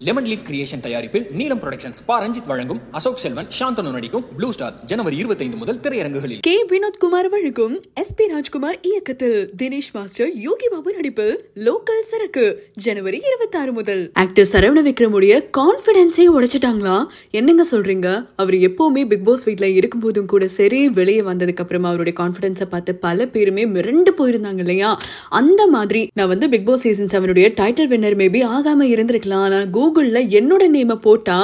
Lemon leaf creation தயாரிப்பில் நீலம் productions பா ரஞ்சித் வழங்கும் அசோக் செல்வன் சாந்தனு நடிக்கும் ப்ளூ ஸ்டார் ஜனவரி 25 முதல் திரையரங்குகளில். கே வினோத்குமார் வழங்கும் எஸ்பி ராஜ்குமார் இயக்கத்தில் தினேஷ் மாஸ்டர் யோகி பாபு நடிப்பில் லோக்கல் சரக்கு ஜனவரி 26 முதல். ஆக்டர் சரவண விக்ரமுடைய கான்பிடன்ஸே உடைச்சிட்டாங்களா? என்னங்க சொல்றீங்க? அவர் எப்பவுமே பிக் பாஸ் வீட்ல இருக்கும் போதும் கூட சரி, வெளியே வந்ததுக்கு அப்புறமா அவருடைய கான்பிடன்ஸை பார்த்து பல பேருமே மிரண்டு போயிருந்தாங்க இல்லையா? அந்த மாதிரி நான் வந்து Bigg Boss season 7 title winner maybe ஆகாம இருந்திருக்கலாம். ஆனா கூகுள்ல என்னோட நேம போட்டா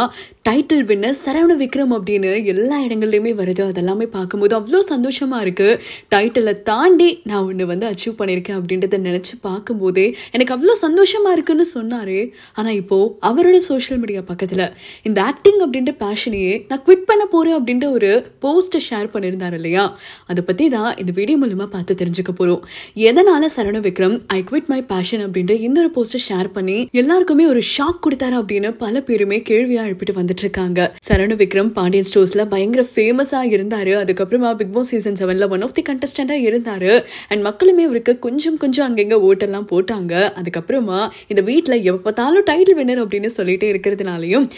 டைட்டில் வின்னர் சரவண விக்ரம் அப்படின்னு எல்லா இடங்கள்லயுமே வருது. அதெல்லாமே பார்க்கும்போது அவ்வளோ சந்தோஷமா இருக்கு. டைட்டிலை தாண்டி நான் ஒன்று வந்து அச்சீவ் பண்ணியிருக்கேன் அப்படின்றத நினைச்சு பார்க்கும்போதே எனக்கு அவ்வளோ சந்தோஷமா இருக்குன்னு சொன்னாரு. ஆனா இப்போ அவரோட சோஷியல் மீடியா பக்கத்துல இந்த ஆக்டிங் அப்படின்ற பேஷனையே நான் குவிட் பண்ண போறேன் அப்படின்ற ஒரு போஸ்ட் ஷேர் பண்ணியிருந்தாரு இல்லையா? அதை பத்தி தான் இந்த வீடியோ மூலமா பார்த்து தெரிஞ்சுக்க போறோம். எதனால Saravana Vikram I quit my passion அப்படின்ற இந்த ஒரு போஸ்ட் ஷேர் பண்ணி எல்லாருக்குமே ஒரு ஷாக் கொடுத்தாரு அப்படின்னு பல பேருமே கேள்வியா எழுப்பிட்டு வந்துட்டு இருக்காங்க. சரவண விக்ரம் பாண்டியன் ஸ்டோர்ஸ்ல பயங்கர ஃபேமஸா இருந்தாரு. அதுக்கப்புறமா Bigg Boss season 7 one of the கண்டஸ்டண்டா இருந்தாரு. அண்ட் மக்களுமே அவருக்கு கொஞ்சம் அங்கங்க ஓட்டெல்லாம் போட்டாங்க. அதுக்கப்புறமா இந்த வீட்டுல எப்ப பார்த்தாலும் டைட்டில் வின்னர் அப்படின்னு சொல்லிட்டே இருக்கிறதுனாலையும்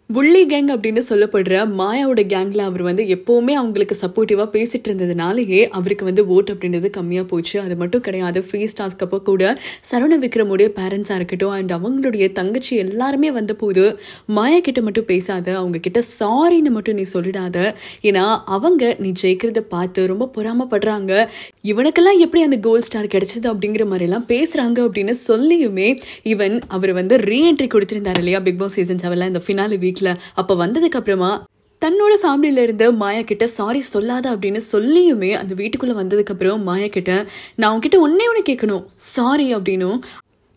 புள்ளி கேங் அப்படின்னு சொல்லப்படுற மாயாவோட கேங்ல அவர் வந்து எப்பவுமே அவங்களுக்கு சப்போர்ட்டிவா பேசிட்டு இருந்ததுனாலேயே அவருக்கு வந்து ஓட் அப்படின்றது கம்மியா போச்சு. அது மட்டும் கிடையாது, ஃப்ரீ ஸ்டார்ஸ்க்கு அப்போ கூட சரவண விக்ரமுடைய பேரண்ட்ஸா இருக்கட்டும் அண்ட் அவங்களுடைய தங்கச்சி எல்லாருமே வந்த போது மாயா கிட்ட மட்டும் பேசாத, அவங்க கிட்ட சாரின்னு மட்டும் நீ சொல்லிடாத, ஏன்னா அவங்க நீ ஜெயிக்கிறத பார்த்து ரொம்ப பொறாமப்படுறாங்க, இவனுக்கெல்லாம் எப்படி அந்த கோல்ட் ஸ்டார் கிடைச்சது அப்படிங்கிற மாதிரி எல்லாம் பேசுறாங்க அப்படின்னு சொல்லியுமே ஈவன் அவர் வந்து ரீஎன்ட்ரி கொடுத்திருந்தாரு இல்லையா பிக் பாஸ் சீசன் 7 இந்த ஃபினாலே வீக்ல. அப்ப வந்ததுக்கு அப்புறமா தன்னோட ஃபேமிலியில இருந்து மாயா கிட்ட சாரி சொல்லாத அப்படின்னு சொல்லியுமே அந்த வீட்டுக்குள்ள வந்ததுக்கு அப்புறம் மாயா கிட்ட நான் உங்ககிட்ட ஒன்னே கேட்கணும், சாரி அப்படின்னும்,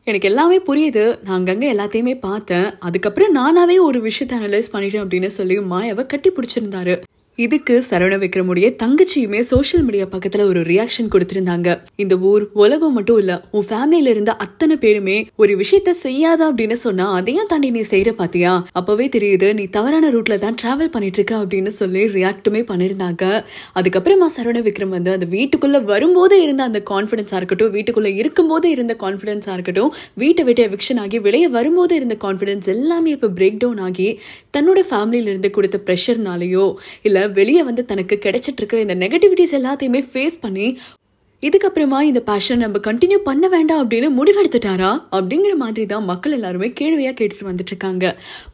எனக்கு எல்லாமே புரியுது, நான் அங்கங்க எல்லாத்தையுமே பார்த்தேன், அதுக்கப்புறம் நானாவே ஒரு விஷயத்தை அனலைஸ் பண்ணிட்டேன் அப்படின்னு சொல்லி மாயாவை கட்டி பிடிச்சிருந்தாரு. இதுக்கு சரவண விக்ரமுடைய தங்கச்சியுமே சோசியல் மீடியா பக்கத்துல ஒரு ரியாக்ஷன் கொடுத்திருந்தாங்க. இந்த ஊர் உலகம் மட்டும் இல்ல, உன் ஃபேமிலியில இருந்த அத்தனை பேருமே ஒரு விஷயத்த செய்யாத அப்படின்னு சொன்னா அதையும் தாண்டி நீ செய்யற பாத்தியா, அப்பவே தெரியுது நீ தவறான ரூட்ல தான் டிராவல் பண்ணிட்டு இருக்க அப்படின்னு சொல்லி ரியாக்டுமே பண்ணிருந்தாங்க. அதுக்கப்புறமா சரவண விக்ரம் வந்து அந்த வீட்டுக்குள்ள வரும்போது இருந்த அந்த கான்பிடன்ஸா இருக்கட்டும், வீட்டுக்குள்ள இருக்கும்போது இருந்த கான்பிடன்ஸா இருக்கட்டும், வீட்டை விட்டு எவிக்ஷன் ஆகி வெளியே வரும்போது இருந்த கான்பிடன்ஸ் எல்லாமே இப்ப பிரேக் டவுன் ஆகி தன்னோட ஃபேமிலியில இருந்து கொடுத்த ப்ரெஷர்னாலேயோ இல்ல வெளியே வந்து தனக்கு கிடைச்சிட்டு இருக்கிற இந்த நெகட்டிவிட்டிஸ் எல்லாத்தையுமே ஃபேஸ் பண்ணி இதுக்கப்புறமா இந்த பேஷன் நம்ம கண்டினியூ பண்ண வேண்டாம் அப்படின்னு முடிவெடுத்துட்டாரா அப்படிங்கிற மாதிரி தான் மக்கள் எல்லாருமே கேள்வியா கேட்டுட்டு வந்துட்டு இருக்காங்க.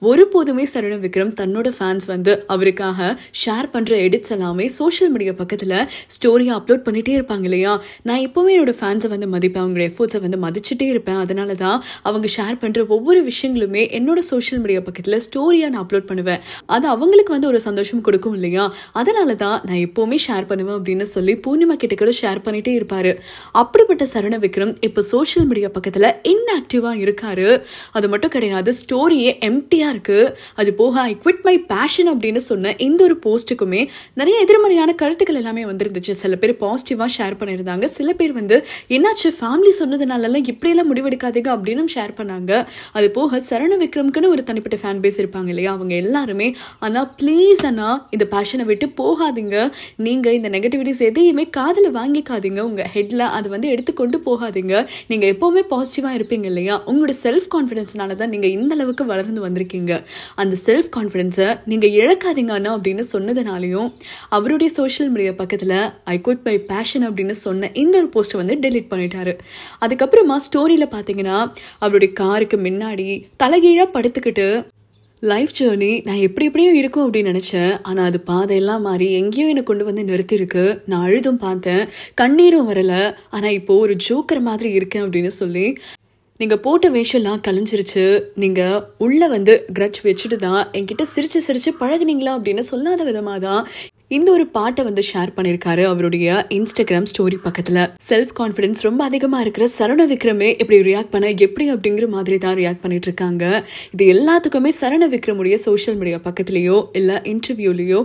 ஒருபோதுமே சரவண விக்ரம் தன்னோட ஃபேன்ஸ் வந்து அவருக்காக ஷேர் பண்ற எடிட்ஸ் எல்லாமே சோஷியல் மீடியா பக்கத்துல ஸ்டோரியா அப்லோட் பண்ணிட்டே இருப்பாங்க இல்லையா? நான் எப்பவுமே என்னோட ஃபேன்ஸை வந்து மதிப்பேன், அவங்களோட எஃபோர்ட்ஸை வந்து மதிச்சுட்டே இருப்பேன். அதனாலதான் அவங்க ஷேர் பண்ற ஒவ்வொரு விஷயங்களுமே என்னோட சோஷியல் மீடியா பக்கத்துல ஸ்டோரியா நான் அப்லோட் பண்ணுவேன். அது அவங்களுக்கு வந்து ஒரு சந்தோஷம் கொடுக்கும் இல்லையா? அதனாலதான் நான் எப்பவுமே ஷேர் பண்ணுவேன் அப்படின்னு சொல்லி பூர்ணிமா கிட்ட கூட ஷேர் பண்ணிட்டே இருப்பாரு. அப்படிப்பட்ட சரவண விக்ரம் இப்ப சோஷியல் மீடியா பக்கத்துல இன்ஆக்டிவா இருக்காரு. அது மட்டும் கிடையாது, ஸ்டோரியே எம்டியா இருக்கு. அது போக ஐ குவிட் மை பேஷன் அப்படின்னு சொன்ன இந்த ஒரு போஸ்டுக்குமே நிறைய எதிர்மறையான கருத்துக்கள் எல்லாமே வந்துருந்துச்சு. சில பேர் பாசிட்டிவா ஷேர் பண்ணிருந்தாங்க, சில பேர் வந்து என்னாச்சு ஃபேமிலி சொன்னதுனால இப்படி எல்லாம் முடிவெடுக்காதீங்க அப்படின்னு ஷேர் பண்ணாங்க. அது போக சரவண விக்ரம்க்குன்னு ஒரு தனிப்பட்ட ஃபேன் பேஸ் இருப்பாங்க இல்லையா? அவங்க எல்லாருமே ஆனா ப்ளீஸ் அண்ணா இந்த பேஷனை விட்டு போகாதீங்க, நீங்க இந்த நெகட்டிவிட்டிஸ் எதையுமே காதுல வாங்கிக்காதீங்க, உங்க ஹெட்ல அது வந்து எடுத்து கொண்டு போகாதீங்க, நீங்க எப்பவுமே பாசிட்டிவா இருப்பீங்க இல்லையா? உங்களோட செல்ஃப் கான்பிடன்ஸ்னால தான் நீங்க இந்த அளவுக்கு வளர்ந்து வந்திருக்கீங்க, அந்த செல்ஃப் கான்பிடன்ஸை நீங்க இழக்காதீங்க அண்ணா அப்படின்னு சொன்னதுனாலையும் அவருடைய சோஷியல் மீடியா பக்கத்துல ஐ குவிட் மை பேஷன் அப்படின்னு சொன்ன இந்த ஒரு போஸ்ட் வந்து டெலீட் பண்ணிட்டாரு. அதுக்கப்புறமா ஸ்டோரியில பாத்தீங்கன்னா அவருடைய காருக்கு முன்னாடி தலைகீழா படுத்துக்கிட்டு லைஃப் ஜேர்னி நான் எப்படியும் இருக்கும் அப்படின்னு நினைச்சேன், ஆனா அது பாதையெல்லாம் மாறி எங்கேயோ என்னை கொண்டு வந்து நிறுத்திருக்கு, நான் அழுதும் பார்த்தேன், கண்ணீரும் வரல, ஆனா இப்போ ஒரு ஜோக்கர் மாதிரி இருக்கேன் அப்படின்னு சொல்லி நீங்க போட்ட வேஷம்லாம் கலைஞ்சிருச்சு, நீங்க உள்ள வந்து கிரட்ச் வச்சுட்டு தான் என்கிட்ட சிரிச்சு பழகுனீங்களா அப்படின்னு சொல்லாத விதமா தான் இந்த ஒரு பாட்டை வந்து ஷேர் பண்ணிருக்காரு அவருடைய இன்ஸ்டாகிராம் ஸ்டோரி பக்கத்துல. செல்ஃப் கான்பிடன்ஸ் ரொம்ப அதிகமா இருக்கிற சரவண விக்ரமே இப்படி ரியாக்ட் பண்ண எப்படி அப்படிங்கிற மாதிரி தான் ரியாக்ட் பண்ணிட்டு இருக்காங்க. இது எல்லாத்துக்குமே சரவண விக்ரமுடைய சோஷியல் மீடியா பக்கத்துலயோ இல்ல இன்டர்வியூலயோ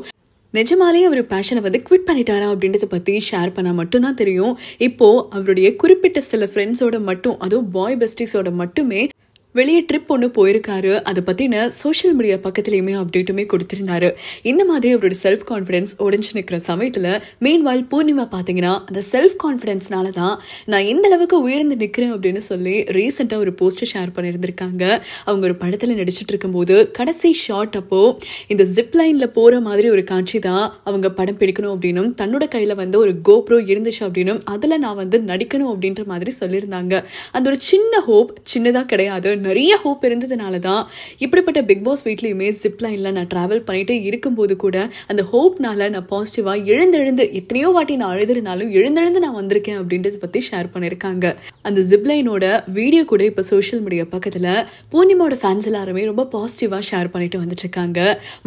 நிஜமாலே அவர் பேஷனை வந்து குவிட் பண்ணிட்டாரா அப்படின்றத பத்தி ஷேர் பண்ணா மட்டும்தான் தெரியும். இப்போ அவருடைய குறிப்பிட்ட சில ஃப்ரெண்ட்ஸோட மட்டும், அதுவும் பாய் பெஸ்டிஸோட மட்டுமே வெளியே ட்ரிப் ஒன்று போயிருக்காரு. அதை பற்றின சோஷியல் மீடியா பக்கத்துலேயுமே அப்டேட்டுமே கொடுத்துருந்தாரு. இந்த மாதிரி அவரோட செல்ஃப் கான்ஃபிடன்ஸ் உடஞ்சி நிற்கிற சமயத்தில் மீன்வால் பூர்ணிமா பார்த்தீங்கன்னா அந்த செல்ஃப் கான்ஃபிடன்ஸ்னால தான் நான் எந்த அளவுக்கு உயர்ந்து நிற்கிறேன் அப்படின்னு சொல்லி ரீசெண்டாக ஒரு போஸ்டர் ஷேர் பண்ணியிருந்திருக்காங்க. அவங்க ஒரு படத்தில் நடிச்சிட்டு இருக்கும்போது கடைசி ஷார்ட் அப்போ இந்த ஜிப் லைனில் போகிற மாதிரி ஒரு காட்சி தான் அவங்க படம் பிடிக்கணும் அப்படின்னும் தன்னோட கையில் வந்து ஒரு கோப்ரோ இருந்துச்சு அப்படின்னும் அதில் நான் வந்து நடிக்கணும் அப்படின்ற மாதிரி சொல்லியிருந்தாங்க. அந்த ஒரு சின்ன ஹோப், சின்னதாக கிடையாது, நிறைய ஹோப் இருந்ததுனால தான் இப்படிப்பட்ட பிக் பாஸ் வீட்லையுமே ஜிப் லைனில் நான் ட்ராவல் பண்ணிட்டு இருக்கும்போது கூட அந்த ஹோப்னால நான் பாசிட்டிவாக எழுந்தெழுந்து எத்தனையோ வாட்டி நான் அழுதுருந்தாலும் எழுந்தெழுந்து நான் வந்திருக்கேன் அப்படின்றத பற்றி ஷேர் பண்ணியிருக்காங்க. அந்த ஜிப் லைனோட வீடியோ கூட இப்போ சோஷியல் மீடியா பக்கத்தில் பூர்ணிமாவோட ஃபேன்ஸ் எல்லாருமே ரொம்ப பாசிட்டிவாக ஷேர் பண்ணிட்டு வந்துட்டு இருக்காங்க.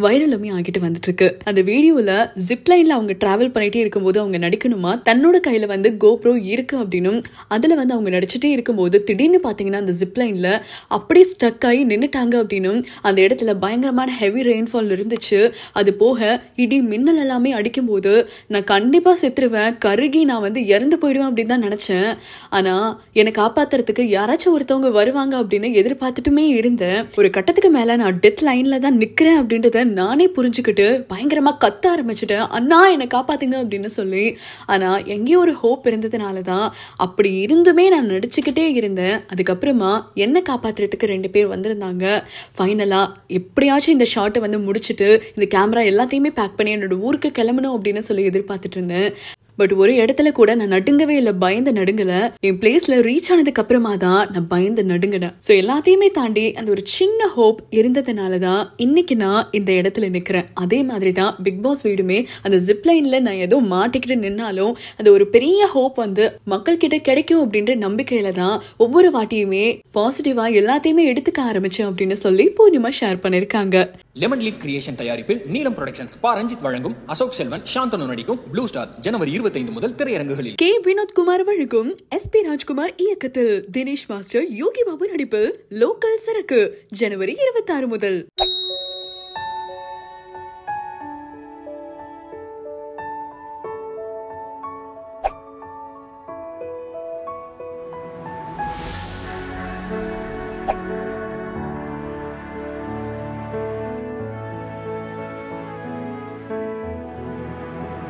வைரலுமே ஆகிட்டு வந்துட்டு இருக்கு. அந்த வீடியோவில் ஜிப் லைனில் அவங்க ட்ராவல் பண்ணிட்டே இருக்கும்போது அவங்க நடிக்கணுமா, தன்னோட கையில் வந்து கோப்ரோ இருக்கு அப்படின்னும் அதில் வந்து அவங்க நடிச்சுட்டே இருக்கும்போது திடீர்னு பார்த்தீங்கன்னா அந்த ஜிப் லைனில் அப்படியே ஸ்டக் ஆகி நின்னுட்டாங்க அப்படின்னும் அந்த இடத்துல பயங்கரமான ஹெவி ரெயின்ஃபால் இருந்துச்சு. அது போக இடி மின்னல் எல்லாமே அடிக்கும் போது நான் கண்டிப்பா செத்துருவேன், கருகி நான் வந்து இறந்து போயிடுவேன் அப்படின்னு தான் நினைச்சேன். ஆனா என்னை காப்பாத்துறதுக்கு யாராச்சும் ஒருத்தவங்க வருவாங்க அப்படின்னு எதிர்பார்த்துட்டுமே இருந்தேன். ஒரு கட்டத்துக்கு மேல நான் டெத் லைன்ல தான் நிக்கிறேன் அப்படின்றத நானே புரிஞ்சுக்கிட்டு பயங்கரமா கத்த ஆரம்பிச்சுட்டேன், அண்ணா என்னை காப்பாத்துங்க அப்படின்னு சொல்லி. ஆனா எங்கேயோ ஒரு ஹோப் இருந்ததுனாலதான் அப்படி இருந்துமே நான் நடிச்சுக்கிட்டே இருந்தேன். அதுக்கப்புறமா என்ன காப்பாத்துறதுக்கு 2 பேர் வந்திருந்தாங்க. ஃபைனலா எப்படியாச்சும் இந்த ஷாட்டை வந்து முடிச்சுட்டு இந்த கேமரா எல்லாத்தையுமே பேக் பண்ணி என்னோட ஊருக்கு கிளம்பணும் அப்படின்னு சொல்லி எதிர்பார்த்துட்டு இருந்தேன். பட் ஒரு இடத்துல கூட நான் நடுங்கவே இல்லை, பயந்து நடுங்கல. என் பிளேஸ்ல ரீச் ஆனதுக்கு அப்புறமா தான் நான் பயந்து நடுங்கினேன். ஸோ எல்லாத்தையுமே தாண்டி அந்த ஒரு சின்ன ஹோப் இருந்ததுனால தான் இன்னைக்கு நான் இந்த இடத்துல நிற்கிறேன். அதே மாதிரி தான் பிக் பாஸ் வீடுமே அந்த ஜிப் லைன்ல நான் ஏதோ மாட்டிக்கிட்டு நின்னாலும் அந்த ஒரு பெரிய ஹோப் வந்து மக்கள் கிட்ட கிடைக்கும் அப்படின்ற நம்பிக்கையில தான் ஒவ்வொரு வாட்டியுமே பாசிட்டிவா எல்லாத்தையுமே எடுத்துக்க ஆரம்பிச்சேன் அப்படின்னு சொல்லி பூர்ணிமா ஷேர் பண்ணிருக்காங்க. லெமன் லீஃப் கிரியேஷன் தயாரிப்பில் நீலம் புரொடக்ஷன்ஸ் பா ரஞ்சித் வழங்கும் அசோக் செல்வன் சாந்தனு நடிக்கும் ப்ளூ ஸ்டார் ஜனவரி 25 முதல் திரையரங்குகளில். கே வினோத்குமார் வழங்கும் SP ராஜ்குமார் இயக்கத்தில் தினேஷ் மாஸ்டர் யோகி பாபு நடிப்பில் லோக்கல் சரக்கு ஜனவரி 26 முதல்.